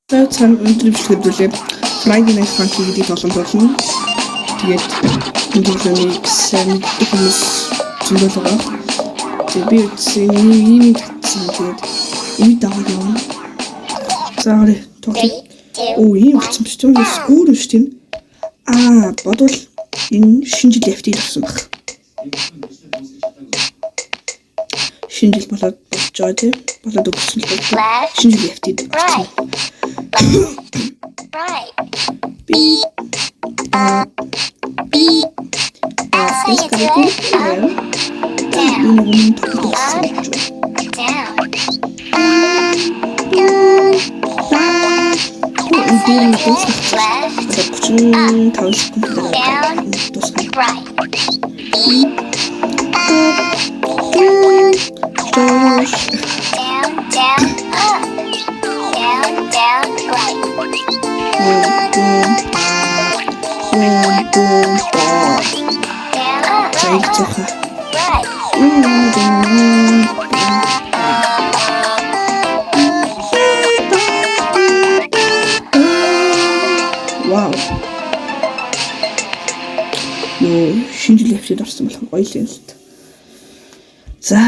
цаана өндөр бичлэгдүүлээ. Friday Night Funky гэдэг тоглоом болно. Тэгээд энэ сайн хүмүүс зөндөө байгаа. Тэгээд би үсэн ийм татсан. Тэгээд энэ дагаа явна. За орой тоглоом. Оо ийм болсон биш юм уу? Өөр шүү дээ. Бодвол энэ шинэ жил FT болсон баг. Шинэ жил болоод болчихоо тийм. Болоод өгсөн л байна. Шинэ жил FT болсон. Right. Beep. Beep. Say it to it. Down. Wow. Шинэ жил явж орсон болох гоё л юм л та. За.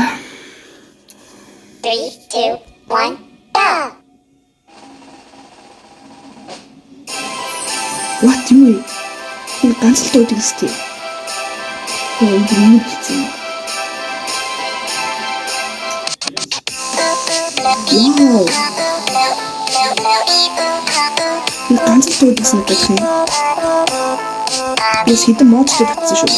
3, 2, 1, go. What юм бэ? Энэ ганц л дууддаг сте. Энэ хэлсэн. Wow. Энэ ганц л дууддаг санагдах юм. Ես хэдэн модтой батсан шүү.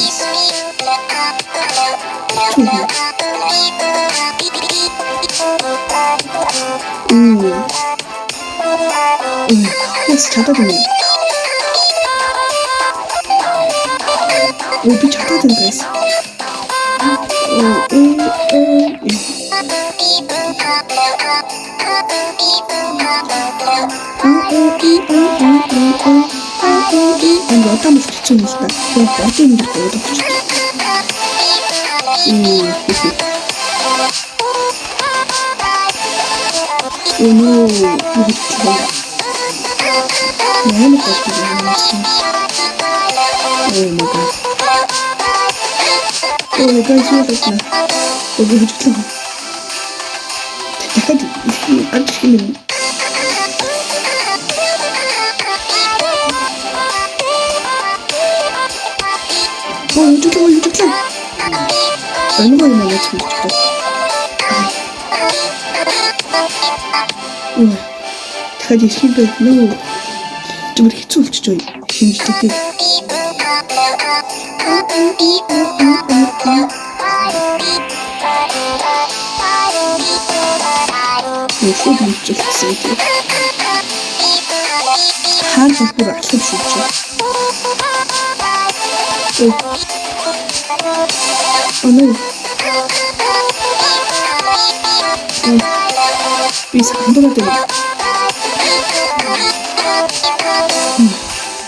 Ես чадаад байна. Би чадаад байна guys. And what I'm teaching is that you're watching the code. Oh no, oh my god. Oh guys, what is that? Oh, we just look. I'm just kidding. Oh, you took it. I know I'm not supposed to. Oh, how do you see that? No. Do it too much joy. Seems to be. Oh, food is just exciting. Hands up for a substitute. Oh no. Please handle it.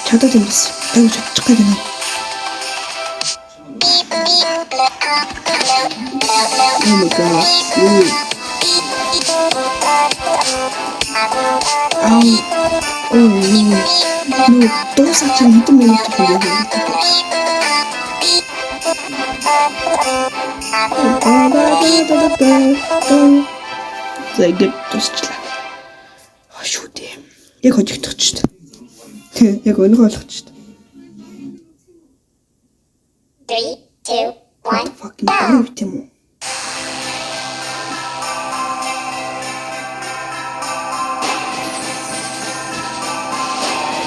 Чадаад юм биш. Аюу чадчих гээд байна. Oh my god. Oh no. No, дуусах чинь хэдэн минут хийх юм бэ? За ингэ дуусчлаа. Шүү дээ. Яг хожигдох ч дээ. Яг өнөг ойлгоч шүү дээ. 3, 2, 1, fucking баруун тийм үү?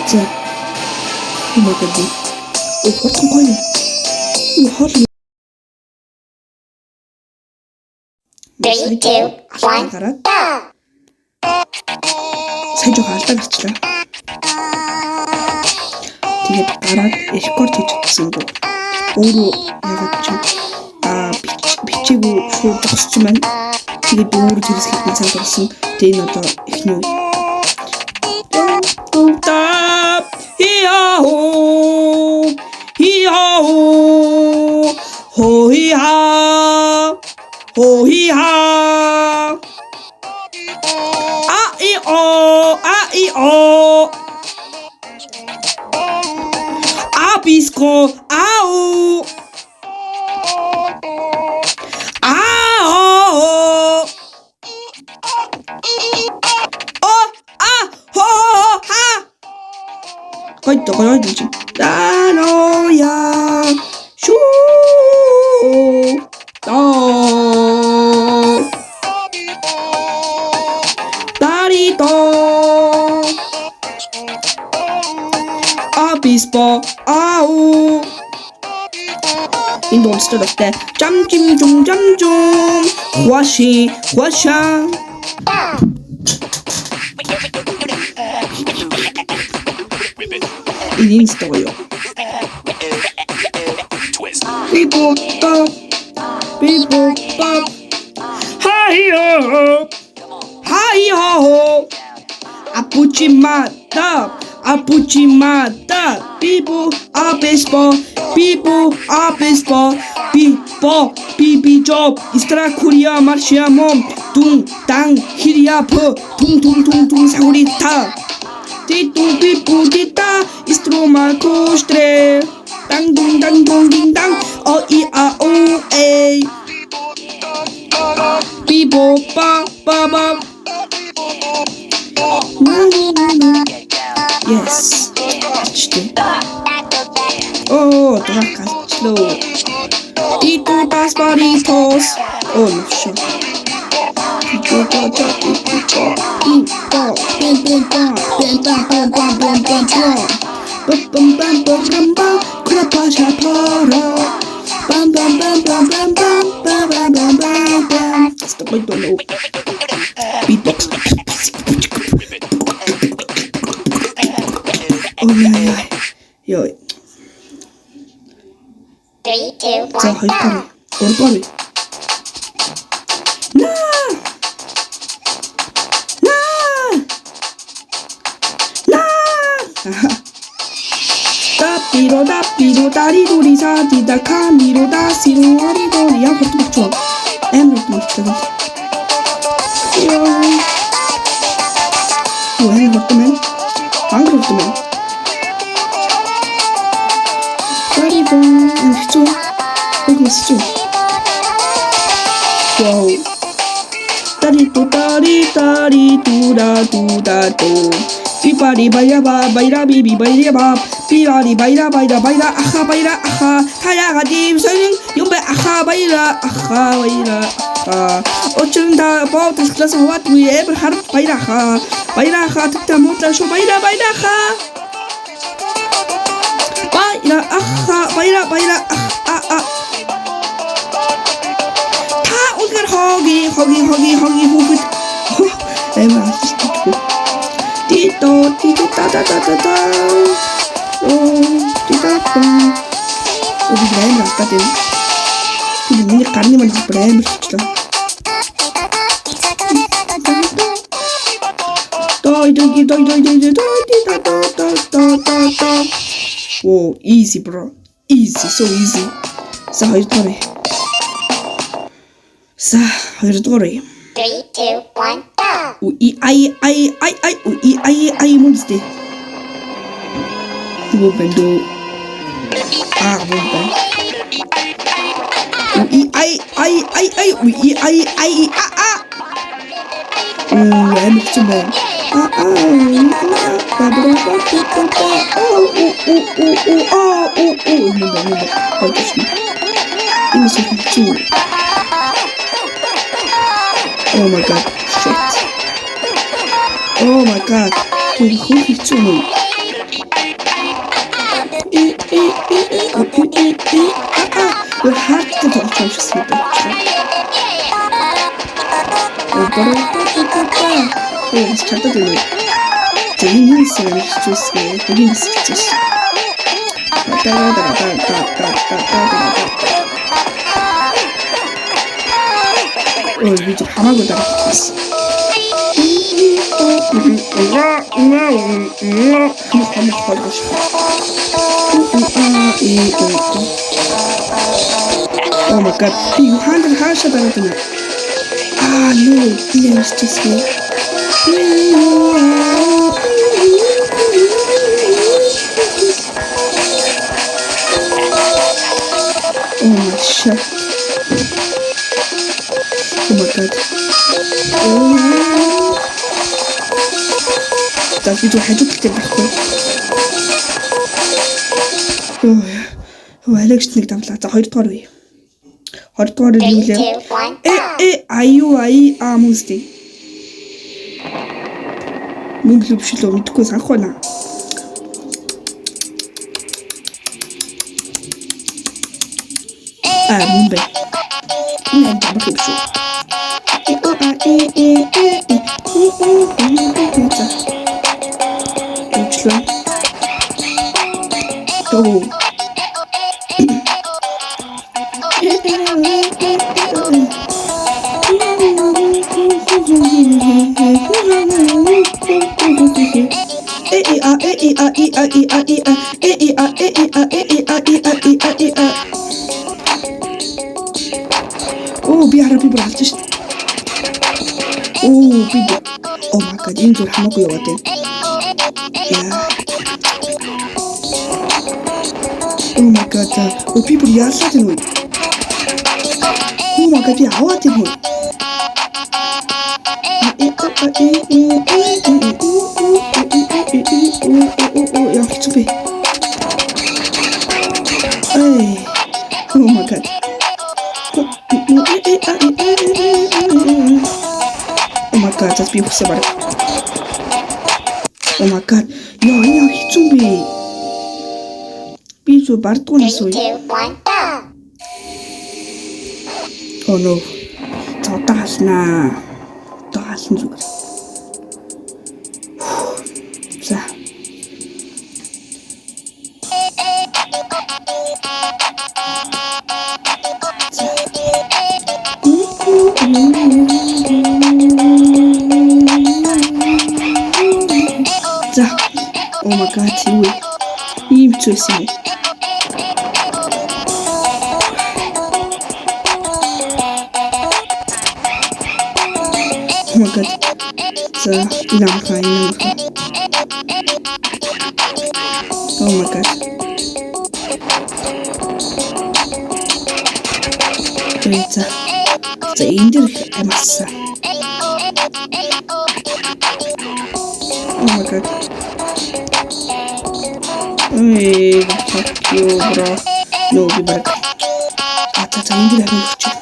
За. Oh my god. What гоё. Хоол 3, 2, 1, гараад go. сайн жоо алдаа гарчлаа. Тэгээд гараад рекорд хийж утсан гоо. Өөрөө ягаад ч бичээгүй шууд зогсчих маань. Тэгээд өөрөө зэрэг хэлсэн цаг болсон. Тэгээд энэ одоо эхний үе. Таа хиао хиа 호히하 아이오 oh. Apisco, au. Ao. Oh, ah, ho, ha. Koydu. Danoya. Shoo. Darito. Apispo, au. 인도 없을 때 짬찜 화시 화샤 이 인스타고요. 삐뽀밥 하이호 아프지 마다 삐뽀 아베스po 삐뽀 비비접 이스트라 코리아 마시아몸 둥땅 히리아프 둥둥둥둥 사우리타 띠뚱 삐뿌 띠따 이스트로마 코스트레 땅둥땅둥딩땅 어이아오 에이 삐뽀 빠빠밥 Yes. İşte. Oh, daha kaçlı. Tito das baritos. Olmuş. Beatbox. 야, 3, 2, 1, 자, 빨리. 따삐로 다리도리 사디다 카미로다 시로 어리도리야. 그것도 막 좋아. 엠로도 막 좋아. 왜 그것도면? 안 그렇다면? 다리도 시죠. 거기 시죠. 와우. 다리도 다리 두라두다도 삐빠리 바이라바 바이라비비 바이라바 삐바리 바이라 아하 타야가디 설령 용배 아하 바이라 어쩌면 다 버튼 클래스 what we ever have 바이라 아하 특타 못다 쇼 바이라 아하 타 오늘 허기 호기 에마 띠또 따다다다다 오 띠따따 우리 브레임 아까든 근데 우리 간님은 브레임을 시키다 오 easy bro easy so easy 자 하이토리 3, 2, 1, go. 우이 아이 몬스터. 이거 밴드. 뭔데? 우이 아이 왜 미치면? Oh my god, shit. Oh my god, 이거 미치면. 왜 하트도 더 좋으셨습니다. 잘 떠들려. 재밌는 있으면 좋으시네. 거기 있었지. 이제 밤하고 나갔어. 한번 가지고 싶어. Oh my god, 이거 한들 하셔 달았더니. no, 이게 진짜 За би зөв хажууд талтай байхгүй. Алекс нэг давлаа. За 2 дугаар үе. 2 дугаар юу 3, лээ? 2, 1, go. Аю мөстэй. Мөнгө лөвшлөө мэдхгүй санах байна. Мөнгө. Энэ бабах юм шүү. Өвчлөө. Тоо. Би харапи бралж шít. Би. Oh my god, энэ зүр хамаагүй яваад байна. Oh my god. Би бүр яалаад байна уу? Oh my god, би аваад байна уу? Яа хэцүү бэ? Oh my god. Oh my god, that's beautiful about it. Oh my god. Яа хэцүү бэ? Би зөв бардгүй нас уу? 3, 2, 1, go. Oh no. Таалнаа. Таалсан зүгээр. За. За. Oh my god, юу ийм ч байсан юм. Oh my god. За, инамхан. Oh my god. За, энэ дэр амарсан. Oh my god. Fuck you, bro. No, be back. За, энэ дэр амарсан.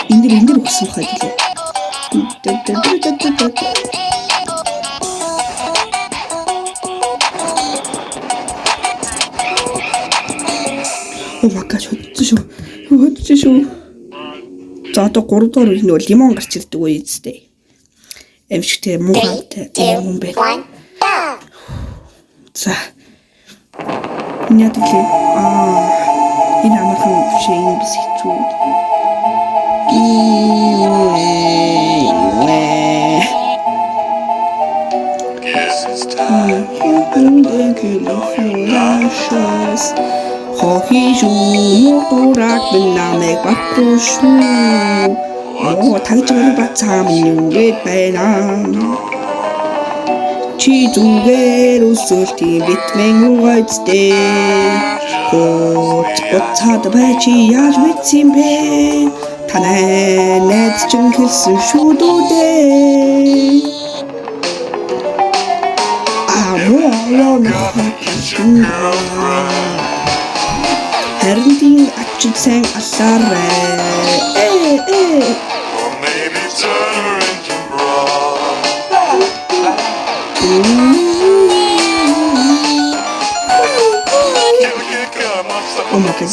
Энд дэр өгсөн хаа гэлээ. Oh my god, хөдсөн шүү. За одоо 3 дугаар үе нөө лимон гарч ирдэг үе үстэй. Эмшигтэй муугаантай юм байна. За. Няадлээ. Энэ амархан биш юм биш хэцүү. Хохижууурак бинамэг батгүйшүү. Тагжмал бацаам нүгэд байна. Чи зүгээр өсөлтийн битмэн угайцтэй. Боцоод байчи яаж мэдсэн бэ? Танай найз чинь хэлсэн шүү дээ. Харин тийм ачид сайн алаарай. Oh my god.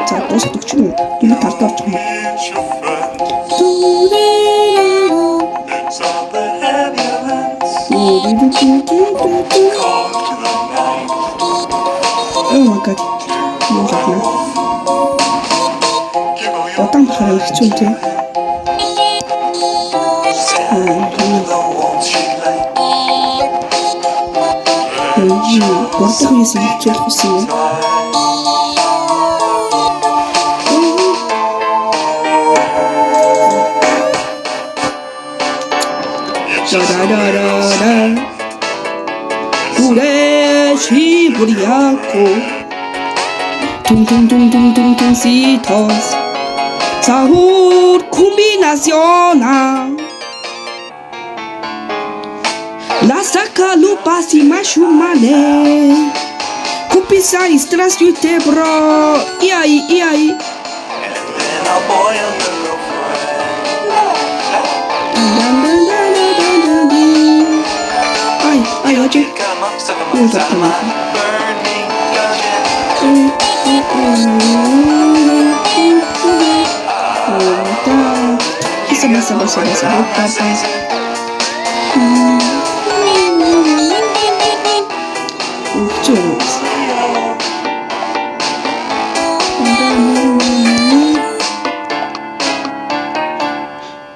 За дуусах чинь энэ талд орж байгаа. Oh my god. Удаан бахаар хэцүү тийм. Гурдах үеэс хичээх хүсэн юм. Ure shiburiako tung tung tung tung tung tung sitos sahur combinaziona la sacca lupa si mashumane kupisa istras yutebro iai Ai oggi non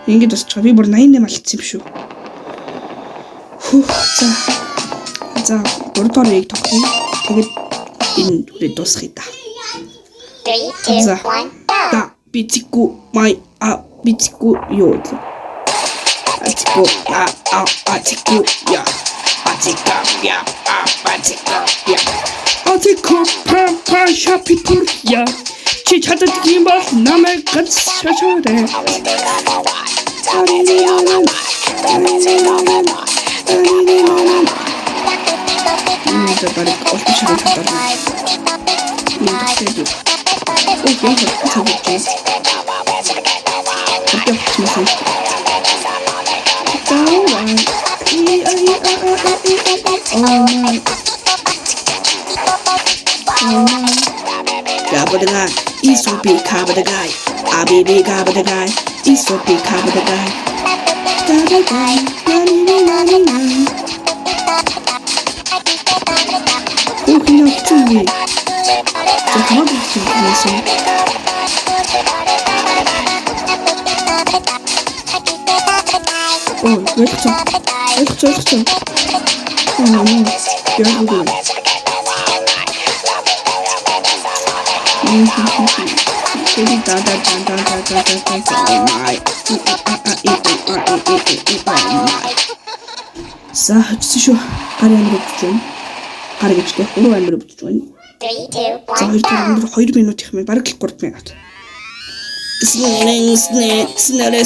Ингээд бас би бүр 88 алдсан юм шүү. За 3 дорыг тогтъё. Тэгээд энэ үрээ дуусгая та. 3, 2, 1, Да, бицику май бицику ёо. Атику атику я. Атика я. Атику па шапитур я. Чи 찾아듣기 뭐 남의 것 셔셔래. 이제 빨리 어떻게 찾아라. 이렇게 오케이, 찾아볼게. 어때? 무슨? 가보다가 이소비 가보다가 아비비 가보다가 이소비 가보다가 오 그냥 기초기 저 가만히 있지 그래서 왜 그쵸 열두고 여기 자, 주시오. 가리안으로 붙죠. 가리겠지. 오로안으로 붙죠. 3, 2, 1, 자, 이렇게 하면 2 минут их бараг их 3 минут. 스네레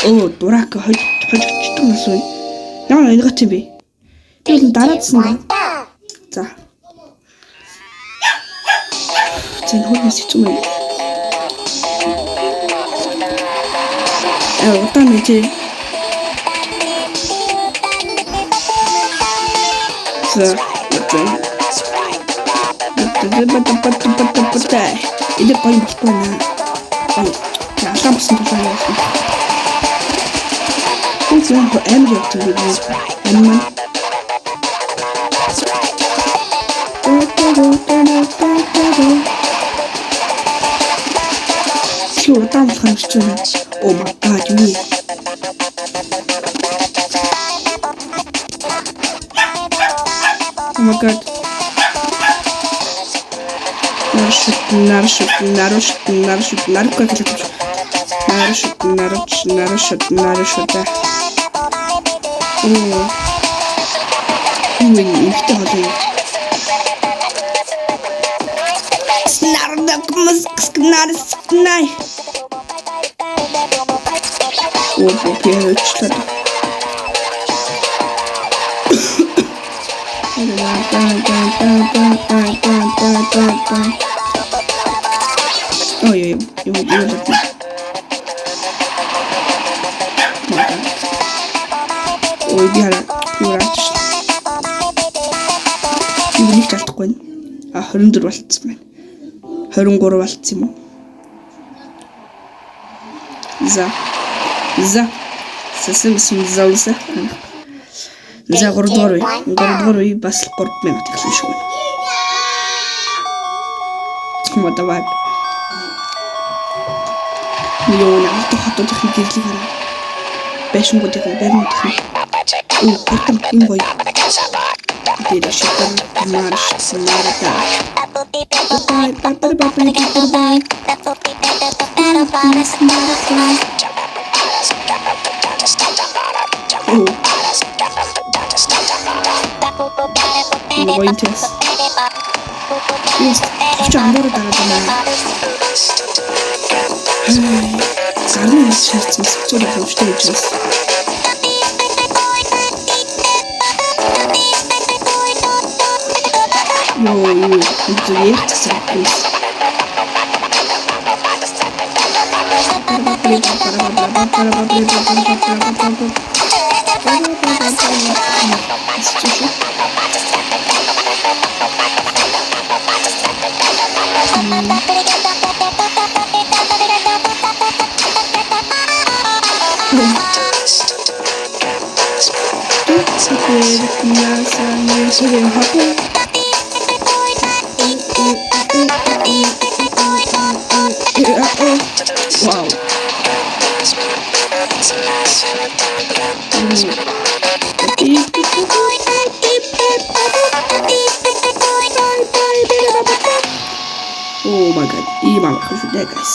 비오 노랗게 헐쭉헐쭉 났어. 야, 이거 같은 비. 이거 날아친다. 자. 쟤는 호흡이 좀 해. 어떤 이제. 자, 어떤. 이제 거의 못 보나. 자, 아까 무슨 도전이었어. 그냥 그 M이 없던 게 M만. 키워 땀 가는 시점에 오 마이 갓 유니. 오 마이 갓. 나르쇼다. 이때 하자. 스나르. 오, 비행을 치다다. 이거 잡자. 미안해. 이거 нэг талдахгүй байна. 24 болцсон байна. 23 болцсон юм уу? За. Сэсэмсэн залса. За 3 үе бас 3 минут эхлэн шүү. Вот давай. Юу нэг хотод их гэрлийг хараа. Бэшингуудын баримтын. Оо, потом юм бой. Тэр шигтэн марш марата. Воинтес. Есть. Чамбор дараана. Сарны шаарцсан зөвхөн хөвчтэй гэж байна. Йоо, зүгээр засахгүй. Wow. Oh my god, iyi bakın şurada guys.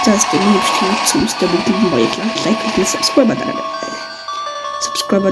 Just the new stream to the boy like and subscribe. Subscribe.